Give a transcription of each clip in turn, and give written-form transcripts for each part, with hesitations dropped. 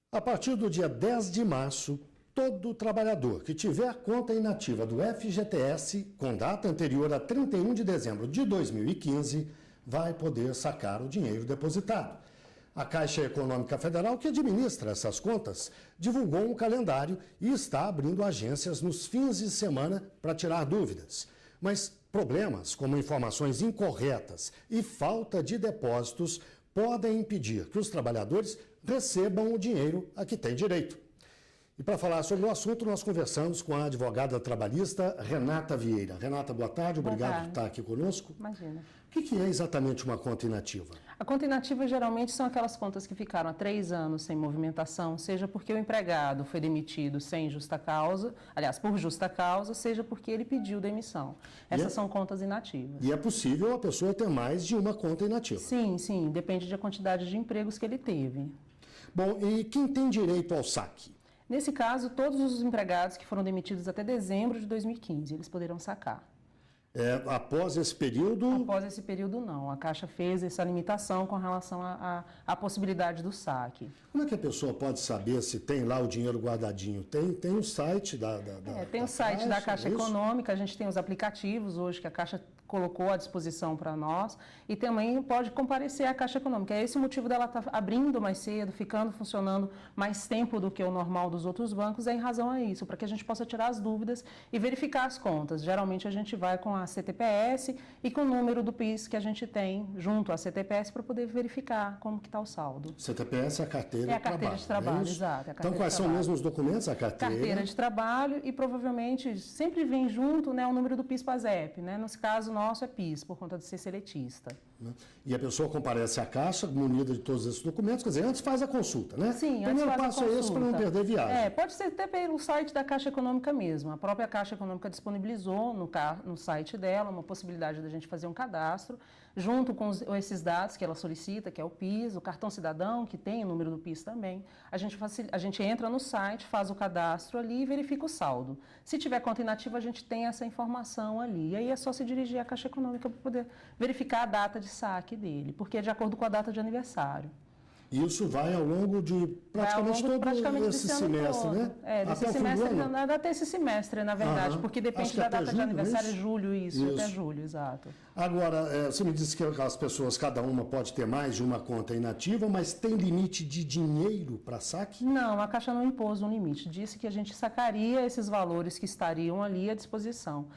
A partir do dia 10 de março, todo trabalhador que tiver conta inativa do FGTS com data anterior a 31 de dezembro de 2015 vai poder sacar o dinheiro depositado. A Caixa Econômica Federal, que administra essas contas, divulgou um calendário e está abrindo agências nos fins de semana para tirar dúvidas. Mas problemas como informações incorretas e falta de depósitos podem impedir que os trabalhadores recebam o dinheiro a que têm direito. E para falar sobre o assunto, nós conversamos com a advogada trabalhista Renata Vieira. Renata, boa tarde, obrigado por estar aqui conosco. Imagina. O que é exatamente uma conta inativa? A conta inativa geralmente são aquelas contas que ficaram há 3 anos sem movimentação, seja porque o empregado foi demitido sem justa causa, aliás, por justa causa, seja porque ele pediu demissão. Essas são contas inativas. E é possível a pessoa ter mais de uma conta inativa? Sim, sim, depende da quantidade de empregos que ele teve. Bom, e quem tem direito ao saque? Nesse caso, todos os empregados que foram demitidos até dezembro de 2015, eles poderão sacar. Após esse período? Após esse período, não. A Caixa fez essa limitação com relação à possibilidade do saque. Como é que a pessoa pode saber se tem lá o dinheiro guardadinho? Tem o site tem o site da Caixa Econômica, a gente tem os aplicativos hoje que a Caixa colocou à disposição para nós e também pode comparecer à Caixa Econômica. É esse o motivo dela estar abrindo mais cedo, ficando funcionando mais tempo do que o normal dos outros bancos, é em razão a isso, para que a gente possa tirar as dúvidas e verificar as contas. Geralmente a gente vai com a CTPS e com o número do PIS que a gente tem junto à CTPS para poder verificar como que está o saldo. CTPS é a carteira de trabalho. É a carteira de trabalho, exato. Então quais são mesmo os documentos? A carteira de trabalho e provavelmente sempre vem junto, né, o número do PIS/PASEP, né? Nesse caso nosso é PIS, por conta de ser seletista. E a pessoa comparece à Caixa munida de todos esses documentos, quer dizer, antes faz a consulta, né? Sim, antes faz a consulta. O primeiro passo é esse para não perder viagem. Pode ser até pelo site da Caixa Econômica mesmo. A própria Caixa Econômica disponibilizou no site dela uma possibilidade da gente fazer um cadastro, junto com esses dados que ela solicita, que é o PIS, o cartão cidadão, que tem o número do PIS também. A gente entra no site, faz o cadastro ali e verifica o saldo. Se tiver conta inativa, a gente tem essa informação ali. E aí é só se dirigir à Caixa Econômica para poder verificar a data de saque dele, porque é de acordo com a data de aniversário. Isso vai ao longo de praticamente todo esse semestre, né? Desse semestre, até esse semestre, na verdade, porque depende da data de aniversário, julho, até julho, exato. Agora, você me disse que as pessoas, cada uma pode ter mais de uma conta inativa, mas tem limite de dinheiro para saque? Não, a Caixa não impôs um limite, disse que a gente sacaria esses valores que estariam ali à disposição.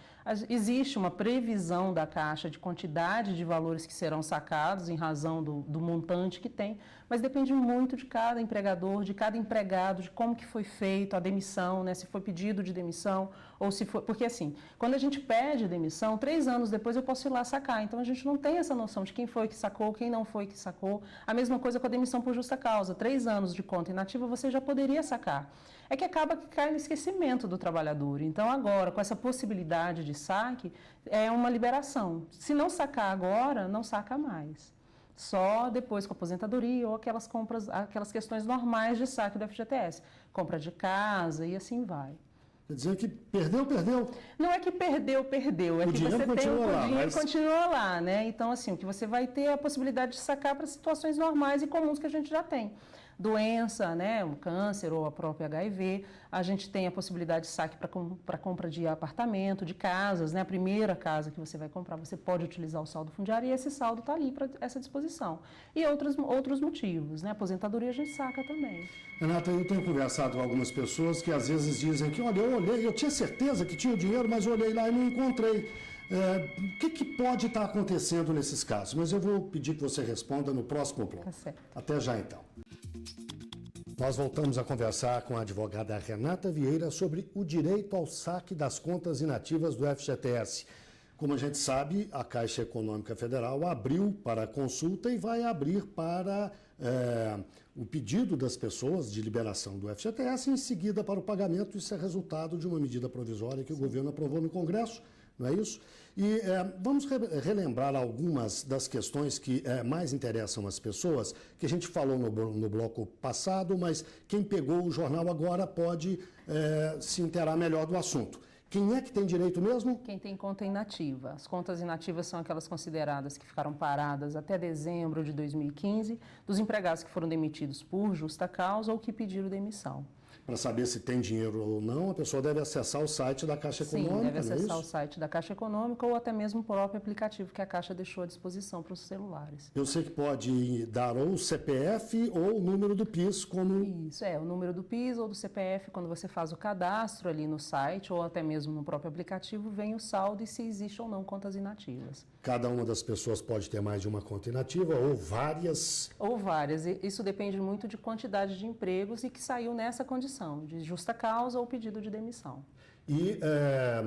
Existe uma previsão da Caixa de quantidade de valores que serão sacados em razão do montante que tem, mas depende muito de cada empregador, de cada empregado, de como que foi feito a demissão, né? Se foi pedido de demissão ou se foi... Porque assim, quando a gente pede demissão, 3 anos depois eu posso ir lá sacar. Então a gente não tem essa noção de quem foi que sacou, quem não foi que sacou. A mesma coisa com a demissão por justa causa. 3 anos de conta inativa você já poderia sacar. É que acaba que cai no esquecimento do trabalhador. Então agora, com essa possibilidade de saque, é uma liberação. Se não sacar agora, não saca mais. Só depois com a aposentadoria ou aquelas compras, aquelas questões normais de saque do FGTS. Compra de casa e assim vai. Quer dizer que perdeu. Não é que perdeu, é que você tem o dinheiro continua lá, né? Então, assim, o que você vai ter é a possibilidade de sacar para situações normais e comuns que a gente já tem. Doença, né, o câncer ou a própria HIV, a gente tem a possibilidade de saque para compra de apartamento, de casas, né, a primeira casa que você vai comprar, você pode utilizar o saldo fundiário e esse saldo está ali para essa disposição. E outros motivos, né, aposentadoria a gente saca também. Renata, eu tenho conversado com algumas pessoas que às vezes dizem que, olha, eu tinha certeza que tinha o dinheiro, mas eu olhei lá e não encontrei. O que pode estar acontecendo nesses casos? Mas eu vou pedir que você responda no próximo bloco. Tá certo. Até já, então. Nós voltamos a conversar com a advogada Renata Vieira sobre o direito ao saque das contas inativas do FGTS. Como a gente sabe, a Caixa Econômica Federal abriu para consulta e vai abrir para o pedido das pessoas de liberação do FGTS e em seguida para o pagamento. Isso é resultado de uma medida provisória que o governo aprovou no Congresso, não é isso? E vamos relembrar algumas das questões que mais interessam as pessoas, que a gente falou no bloco passado, mas quem pegou o jornal agora pode se inteirar melhor do assunto. Quem é que tem direito mesmo? Quem tem conta inativa. As contas inativas são aquelas consideradas que ficaram paradas até dezembro de 2015, dos empregados que foram demitidos por justa causa ou que pediram demissão. Para saber se tem dinheiro ou não, a pessoa deve acessar o site da Caixa Econômica, Sim, deve acessar não é o isso? site da Caixa Econômica ou até mesmo o próprio aplicativo que a Caixa deixou à disposição para os celulares. Eu sei que pode dar ou o CPF ou o número do PIS como... Isso, o número do PIS ou do CPF, quando você faz o cadastro ali no site ou até mesmo no próprio aplicativo, vem o saldo e se existe ou não contas inativas. Cada uma das pessoas pode ter mais de uma conta inativa ou várias. Ou várias. Isso depende muito de quantidade de empregos e que saiu nessa condição, de justa causa ou pedido de demissão. E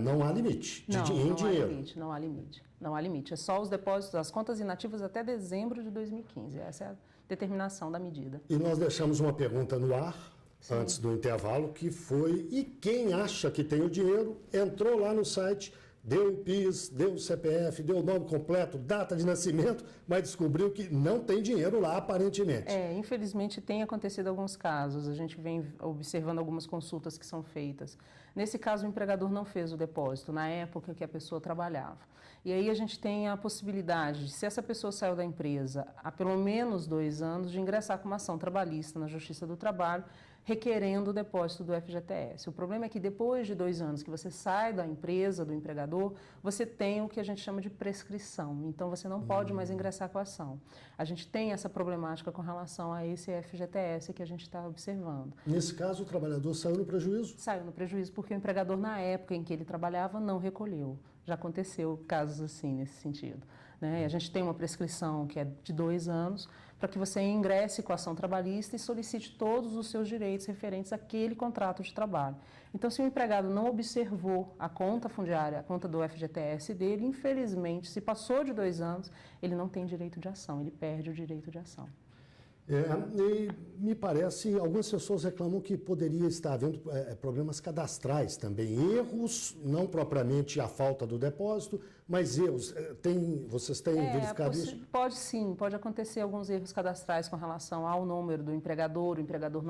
não há limite em dinheiro. Não há limite. Não há limite. É só os depósitos, as contas inativas até dezembro de 2015. Essa é a determinação da medida. E nós deixamos uma pergunta no ar, sim, antes do intervalo, que foi: e quem acha que tem o dinheiro, entrou lá no site, deu o PIS, deu o CPF, deu o nome completo, data de nascimento, mas descobriu que não tem dinheiro lá, aparentemente. Infelizmente tem acontecido alguns casos, a gente vem observando algumas consultas que são feitas. Nesse caso, o empregador não fez o depósito na época que a pessoa trabalhava. E aí a gente tem a possibilidade, se essa pessoa saiu da empresa há pelo menos 2 anos, de ingressar com uma ação trabalhista na Justiça do Trabalho, requerendo o depósito do FGTS. O problema é que depois de 2 anos que você sai da empresa, do empregador, você tem o que a gente chama de prescrição. Então, você não pode mais ingressar com a ação. A gente tem essa problemática com relação a esse FGTS que a gente está observando. Nesse caso, o trabalhador saiu no prejuízo? Saiu no prejuízo porque o empregador, na época em que ele trabalhava, não recolheu. Já aconteceu casos assim, nesse sentido. A gente tem uma prescrição que é de 2 anos, para que você ingresse com a ação trabalhista e solicite todos os seus direitos referentes àquele contrato de trabalho. Então, se o empregado não observou a conta fundiária, a conta do FGTS dele, infelizmente, se passou de 2 anos, ele não tem direito de ação, ele perde o direito de ação. E me parece, algumas pessoas reclamam que poderia estar havendo problemas cadastrais também, erros, não propriamente a falta do depósito, mas erros. Vocês têm verificado isso? Pode sim, pode acontecer alguns erros cadastrais com relação ao número do empregador, o empregador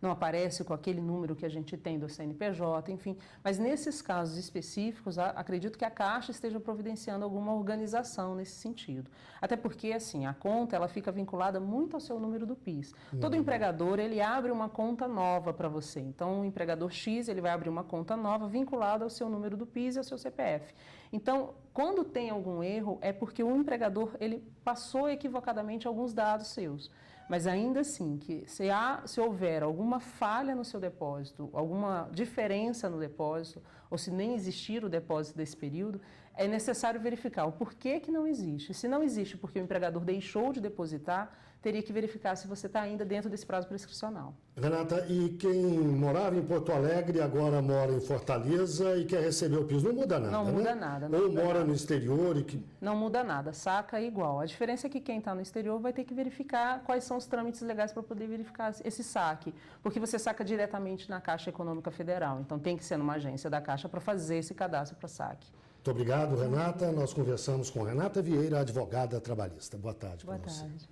não aparece com aquele número que a gente tem do CNPJ, enfim. Mas nesses casos específicos, acredito que a Caixa esteja providenciando alguma organização nesse sentido. Até porque, assim, a conta ela fica vinculada muito ao seu número do PIS. Todo empregador, ele abre uma conta nova para você. Então, o empregador X, ele vai abrir uma conta nova vinculada ao seu número do PIS e ao seu CPF. Então, quando tem algum erro, é porque o empregador, ele passou equivocadamente alguns dados seus. Mas ainda assim, que se houver alguma falha no seu depósito, alguma diferença no depósito, ou se nem existir o depósito desse período, é necessário verificar o porquê que não existe. Se não existe porque o empregador deixou de depositar, teria que verificar se você está ainda dentro desse prazo prescricional. Renata, e quem morava em Porto Alegre agora mora em Fortaleza e quer receber o PIS, não muda nada, Não muda nada. Ou mora no exterior e que... Não muda nada, saca igual. A diferença é que quem está no exterior vai ter que verificar quais são os trâmites legais para poder verificar esse saque, porque você saca diretamente na Caixa Econômica Federal, então tem que ser numa agência da Caixa para fazer esse cadastro para saque. Muito obrigado, Renata. Nós conversamos com Renata Vieira, advogada trabalhista. Boa tarde. Boa tarde.